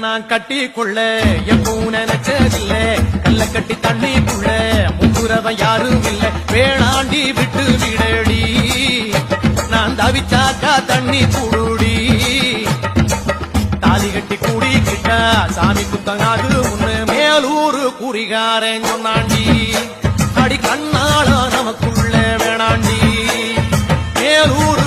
நான் கட்டி கொள்ள எப்பவும் நினைச்சதில்ல கல்ல கட்டி தண்ணிக்குள்ள முங்குறவன் யாரும் இல்ல வேணாண்டி விட்டு விடடி நான் தவிச்சாக்கா தண்ணி கூடுடி தாலி கட்டி கூடிக்கிட்டா சாமி குத்தங்காது முன்னு மேலூரு குறிகாரன் சொன்னாண்டி அடி கண்ணாளா நமக்குள்ள வேணாண்டி மேலூர்